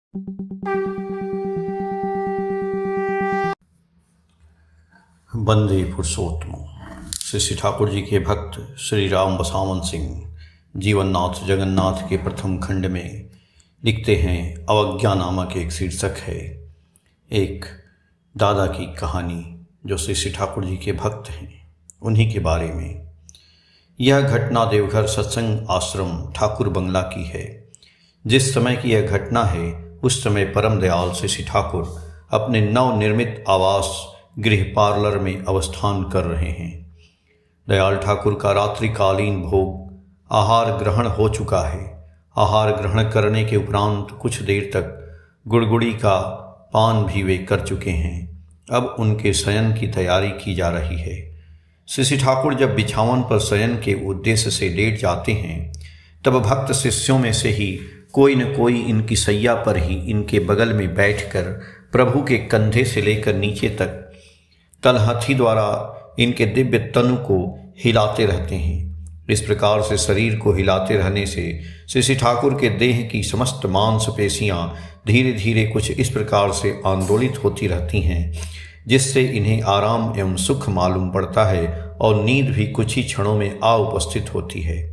वंदे पुरुषोत्तम। श्री श्री ठाकुर जी के भक्त श्री राम बसावन सिंह जीवननाथ जगन्नाथ के प्रथम खंड में लिखते हैं, अवज्ञा नामक एक शीर्षक है। एक दादा की कहानी जो श्री श्री ठाकुर जी के भक्त हैं, उन्हीं के बारे में। यह घटना देवघर सत्संग आश्रम ठाकुर बंगला की है। जिस समय की यह घटना है, उस समय परम दयाल श्री श्री ठाकुर अपने नवनिर्मित आवास गृह पार्लर में अवस्थान कर रहे हैं। दयाल ठाकुर का रात्रिकालीन भोग आहार ग्रहण हो चुका है। आहार ग्रहण करने के उपरांत कुछ देर तक गुड़गुड़ी का पान भी वे कर चुके हैं। अब उनके शयन की तैयारी की जा रही है। श्री श्री ठाकुर जब बिछावन पर शयन के उद्देश्य से लेट जाते हैं, तब भक्त शिष्यों में से ही कोई न कोई इनकी सैया पर ही इनके बगल में बैठकर प्रभु के कंधे से लेकर नीचे तक तलहथी द्वारा इनके दिव्य तनु को हिलाते रहते हैं। इस प्रकार से शरीर को हिलाते रहने से श्री श्री ठाकुर के देह की समस्त मांसपेशियां धीरे धीरे कुछ इस प्रकार से आंदोलित होती रहती हैं, जिससे इन्हें आराम एवं सुख मालूम पड़ता है और नींद भी कुछ ही क्षणों में आ उपस्थित होती है।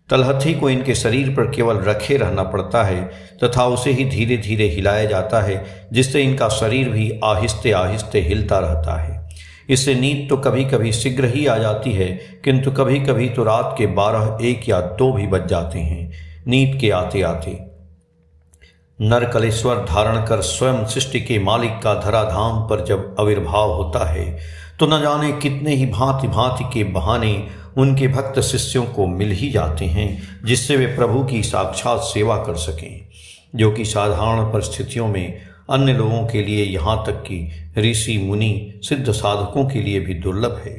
तलहथी को इनके शरीर पर केवल रखे रहना पड़ता है तथा उसे ही धीरे धीरे हिलाया जाता है, जिससे इनका शरीर भी आहिस्ते आहिस्ते हिलता रहता है। इससे नींद तो कभी कभी शीघ्र ही आ जाती है, किंतु कभी कभी तो रात के 12, 1 या 2 भी बज जाते हैं। नींद के आते आते नरकलेश्वर धारण कर स्वयं सृष्टि के मालिक का धराधाम पर जब आविर्भाव होता है, तो न जाने कितने ही भांति भांति के बहाने उनके भक्त शिष्यों को मिल ही जाते हैं, जिससे वे प्रभु की साक्षात सेवा कर सकें, जो कि साधारण परिस्थितियों में अन्य लोगों के लिए, यहाँ तक कि ऋषि मुनि सिद्ध साधकों के लिए भी दुर्लभ है।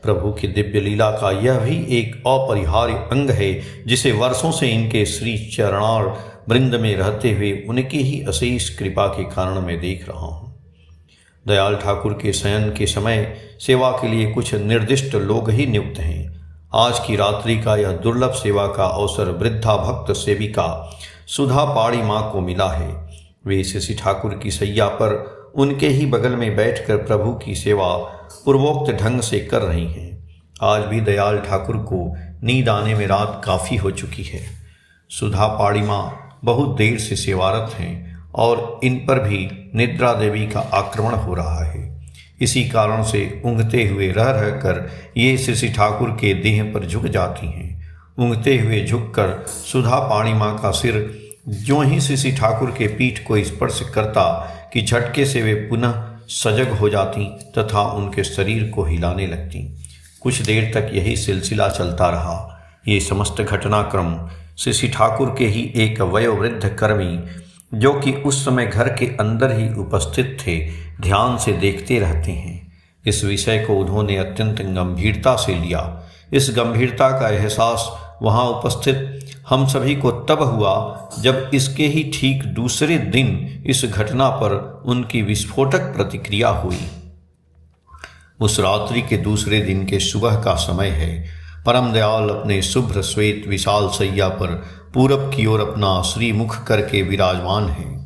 प्रभु की दिव्य लीला का यह भी एक अपरिहार्य अंग है, जिसे वर्षों से इनके श्री चरणार वृंद में रहते हुए उनकी ही अशेष कृपा के कारण मैं देख रहा हूँ। दयाल ठाकुर के शयन के समय सेवा के लिए कुछ निर्दिष्ट लोग ही नियुक्त हैं। आज की रात्रि का यह दुर्लभ सेवा का अवसर वृद्धा भक्त सेविका सुधा पाड़ी माँ को मिला है। वे श्री श्री ठाकुर की सैया पर उनके ही बगल में बैठकर प्रभु की सेवा पूर्वोक्त ढंग से कर रही हैं। आज भी दयाल ठाकुर को नींद आने में रात काफ़ी हो चुकी है। सुधा पाड़ी माँ बहुत देर से सेवारत हैं और इन पर भी निद्रा देवी का आक्रमण हो रहा है। इसी कारण से ऊँघते हुए रह रहकर ये श्री श्री ठाकुर के देह पर झुक जाती हैं। ऊँघते हुए झुककर सुधा पाणी माँ का सिर ज्यों ही श्री श्री ठाकुर के पीठ को स्पर्श करता कि झटके से वे पुनः सजग हो जाती तथा उनके शरीर को हिलाने लगती। कुछ देर तक यही सिलसिला चलता रहा। ये समस्त घटनाक्रम श्री श्री ठाकुर के ही एक वयोवृद्ध कर्मी, जो कि उस समय घर के अंदर ही उपस्थित थे, ध्यान से देखते रहते हैं। इस विषय को उन्होंने अत्यंत गंभीरता से लिया। इस गंभीरता का एहसास वहाँ उपस्थित हम सभी को तब हुआ जब इसके ही ठीक दूसरे दिन इस घटना पर उनकी विस्फोटक प्रतिक्रिया हुई। उस रात्रि के दूसरे दिन के सुबह का समय है। परम दयाल अपने शुभ्र श्वेत विशाल सैया पर पूरब की ओर अपना श्रीमुख करके विराजमान हैं।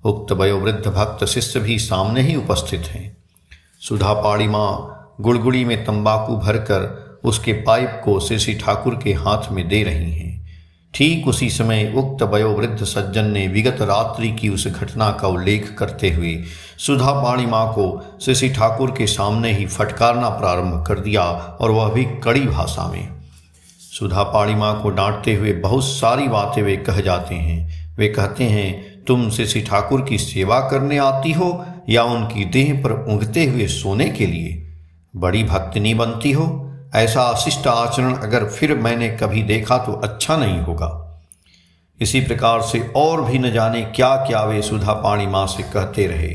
उक्त वयोवृद्ध भक्त शिष्य भी सामने ही उपस्थित हैं। सुधा पाड़ी माँ गुड़गुड़ी में तंबाकू भरकर उसके पाइप को श्री श्री ठाकुर के हाथ में दे रही हैं। ठीक उसी समय उक्त वयोवृद्ध सज्जन ने विगत रात्रि की उस घटना का उल्लेख करते हुए सुधा पाणी माँ को श्री श्री ठाकुर के सामने ही फटकारना प्रारंभ कर दिया, और वह भी कड़ी भाषा में। सुधा पाणी माँ को डांटते हुए बहुत सारी बातें वे कह जाते हैं। वे कहते हैं, तुम श्री श्री ठाकुर की सेवा करने आती हो या उनकी देह पर ऊँघते हुए सोने के लिए? बड़ी भक्तिनी बनती हो। ऐसा अशिष्ट आचरण अगर फिर मैंने कभी देखा तो अच्छा नहीं होगा। इसी प्रकार से और भी न जाने क्या क्या वे सुधा पाणी माँ से कहते रहे।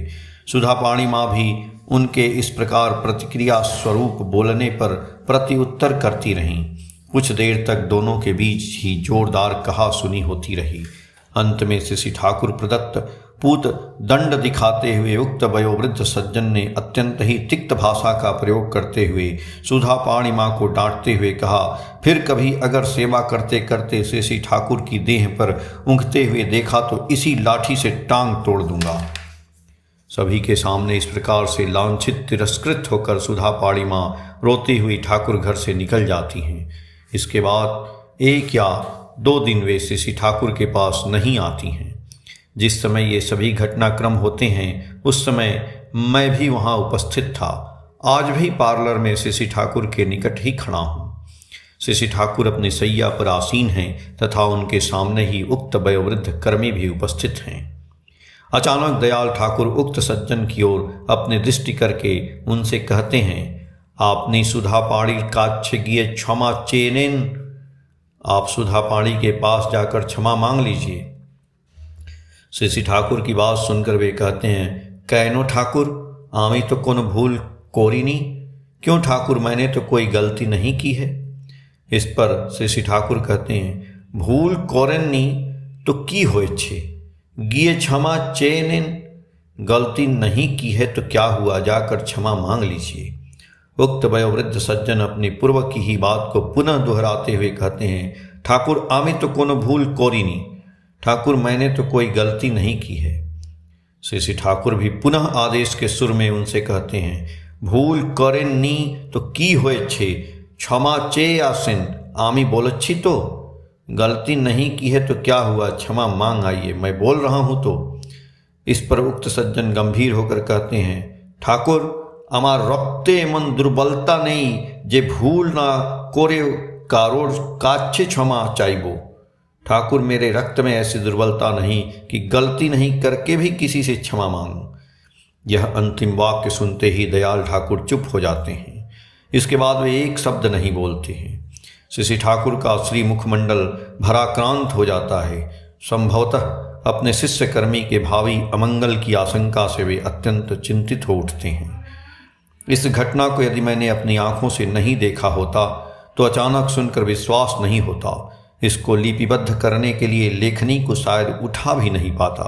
सुधा पाणी माँ भी उनके इस प्रकार प्रतिक्रिया स्वरूप बोलने पर प्रत्युत्तर करती रहीं। कुछ देर तक दोनों के बीच ही जोरदार कहा सुनी होती रही। अंत में श्री ठाकुर प्रदत्त पूत दंड दिखाते हुए उक्त वयोवृद्ध सज्जन ने अत्यंत ही तिक्त भाषा का प्रयोग करते हुए सुधा पाणी माँ को डांटते हुए कहा, फिर कभी अगर सेवा करते करते शेषी ठाकुर की देह पर ऊँघते हुए देखा तो इसी लाठी से टांग तोड़ दूंगा। सभी के सामने इस प्रकार से लांछित तिरस्कृत होकर सुधा पाणी माँ रोती हुई ठाकुर घर से निकल जाती हैं। इसके बाद 1 या 2 दिन वे शेषी ठाकुर के पास नहीं आती हैं। जिस समय ये सभी घटनाक्रम होते हैं उस समय मैं भी वहाँ उपस्थित था। आज भी पार्लर में शेषी ठाकुर के निकट ही खड़ा हूँ। शेषी ठाकुर अपने सैया पर आसीन हैं तथा उनके सामने ही उक्त वयोवृद्ध कर्मी भी उपस्थित हैं। अचानक दयाल ठाकुर उक्त सज्जन की ओर अपने दृष्टि करके उनसे कहते हैं, आपने सुधा पाणी काच्छ गिए क्षमा चेनेन, आप सुधा पाणी के पास जाकर क्षमा मांग लीजिए। शेषी ठाकुर की बात सुनकर वे कहते हैं, कैनो ठाकुर, आमी तो कोनो भूल कोरी नी। क्यों ठाकुर, मैंने तो कोई गलती नहीं की है। इस पर शेषी ठाकुर कहते हैं, भूल कोरन नी तो की होए छे, गिए क्षमा चेनेन, गलती नहीं की है तो क्या हुआ, जाकर क्षमा मांग लीजिए। उक्त वयोवृद्ध सज्जन अपनी पूर्व की ही बात को पुनः दोहराते हुए कहते हैं, ठाकुर आमी तो कोनो भूल कोरी नी, ठाकुर मैंने तो कोई गलती नहीं की है। शेषी ठाकुर भी पुनः आदेश के सुर में उनसे कहते हैं, भूल करें नी तो की होए छे, क्षमा चे आसिन, आमी बोलच्छी तो, गलती नहीं की है तो क्या हुआ, क्षमा मांग आइए, मैं बोल रहा हूँ तो। इस पर उक्त सज्जन गंभीर होकर कहते हैं, ठाकुर अमार रक्ते मन दुर्बलता नहीं, जे भूल ना कोरे कारोर काच्छे क्षमा चाइबो। ठाकुर मेरे रक्त में ऐसी दुर्बलता नहीं कि गलती नहीं करके भी किसी से क्षमा मांगूं। यह अंतिम वाक्य सुनते ही दयाल ठाकुर चुप हो जाते हैं। इसके बाद वे एक शब्द नहीं बोलते हैं। शेषी ठाकुर का श्री मुखमंडल भराक्रांत हो जाता है। संभवतः अपने शिष्य कर्मी के भावी अमंगल की आशंका से वे अत्यंत चिंतित हो उठते हैं। इस घटना को यदि मैंने अपनी आंखों से नहीं देखा होता तो अचानक सुनकर विश्वास नहीं होता। इसको लिपिबद्ध करने के लिए लेखनी को शायद उठा भी नहीं पाता।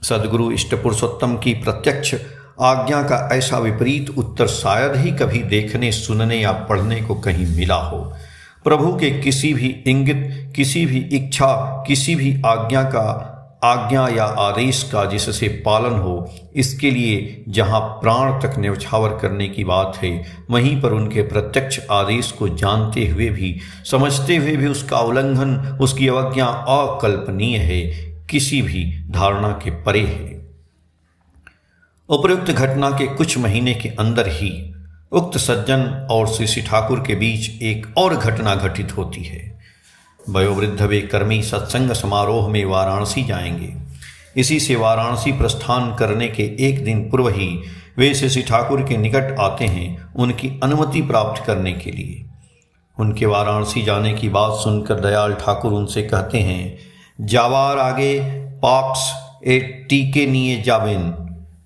सद्गुरु इष्ट पुरुषोत्तम की प्रत्यक्ष आज्ञा का ऐसा विपरीत उत्तर शायद ही कभी देखने, सुनने या पढ़ने को कहीं मिला हो। प्रभु के किसी भी इंगित, किसी भी इच्छा, किसी भी आज्ञा या आदेश का जिससे पालन हो, इसके लिए जहाँ प्राण तक न्यौछावर करने की बात है, वहीं पर उनके प्रत्यक्ष आदेश को जानते हुए भी, समझते हुए भी उसका उल्लंघन, उसकी अवज्ञा अकल्पनीय है, किसी भी धारणा के परे है। उपयुक्त घटना के कुछ महीने के अंदर ही उक्त सज्जन और शेषी ठाकुर के बीच एक और घटना घटित होती है। वयोवृद्ध वे कर्मी सत्संग समारोह में वाराणसी जाएंगे। इसी से वाराणसी प्रस्थान करने के एक दिन पूर्व ही वे शेषी ठाकुर के निकट आते हैं उनकी अनुमति प्राप्त करने के लिए। उनके वाराणसी जाने की बात सुनकर दयाल ठाकुर उनसे कहते हैं, जावार आगे पाक्स ए टीके निये जावेन,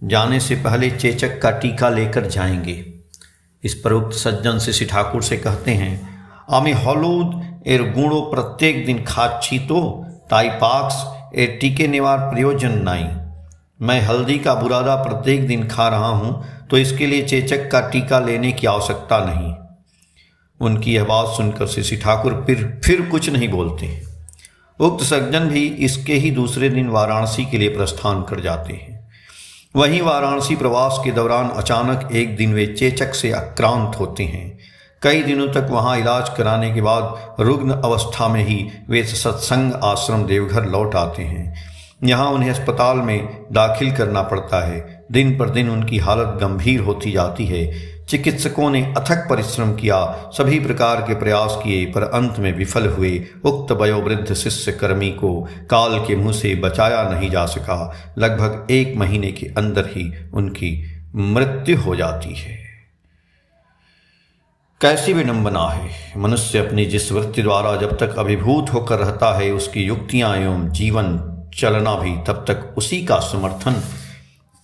जाने से पहले चेचक का टीका लेकर जाएंगे। इस पर उक्त सज्जन शेषी ठाकुर से कहते हैं, आमी हलूद एर गुणों प्रत्येक दिन खाच्छी तो ताई पाक्स एर टीके नेवार प्रयोजन नाई। मैं हल्दी का बुरादा प्रत्येक दिन खा रहा हूँ तो इसके लिए चेचक का टीका लेने की आवश्यकता नहीं। उनकी यह बात सुनकर शेषी ठाकुर फिर कुछ नहीं बोलते। उक्त सज्जन भी इसके ही दूसरे दिन वाराणसी के लिए प्रस्थान कर जाते हैं। वहीं वाराणसी प्रवास के दौरान अचानक एक दिन वे चेचक से आक्रांत होते हैं। कई दिनों तक वहां इलाज कराने के बाद रुग्ण अवस्था में ही वे सत्संग आश्रम देवघर लौट आते हैं। यहाँ उन्हें अस्पताल में दाखिल करना पड़ता है। दिन पर दिन उनकी हालत गंभीर होती जाती है। चिकित्सकों ने अथक परिश्रम किया, सभी प्रकार के प्रयास किए, पर अंत में विफल हुए। उक्त वयोवृद्ध शिष्य कर्मी को काल के मुंह से बचाया नहीं जा सका। लगभग 1 महीने के अंदर ही उनकी मृत्यु हो जाती है। कैसी विडंबना है! मनुष्य अपनी जिस वृत्ति द्वारा जब तक अभिभूत होकर रहता है, उसकी युक्तियां एवं जीवन चलना भी तब तक उसी का समर्थन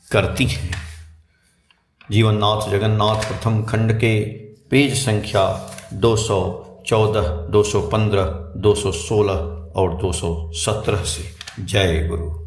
करती हैं। जीवननाथ जगन्नाथ प्रथम खंड के पेज संख्या 214, 215, 216 और 217 से। जय गुरु।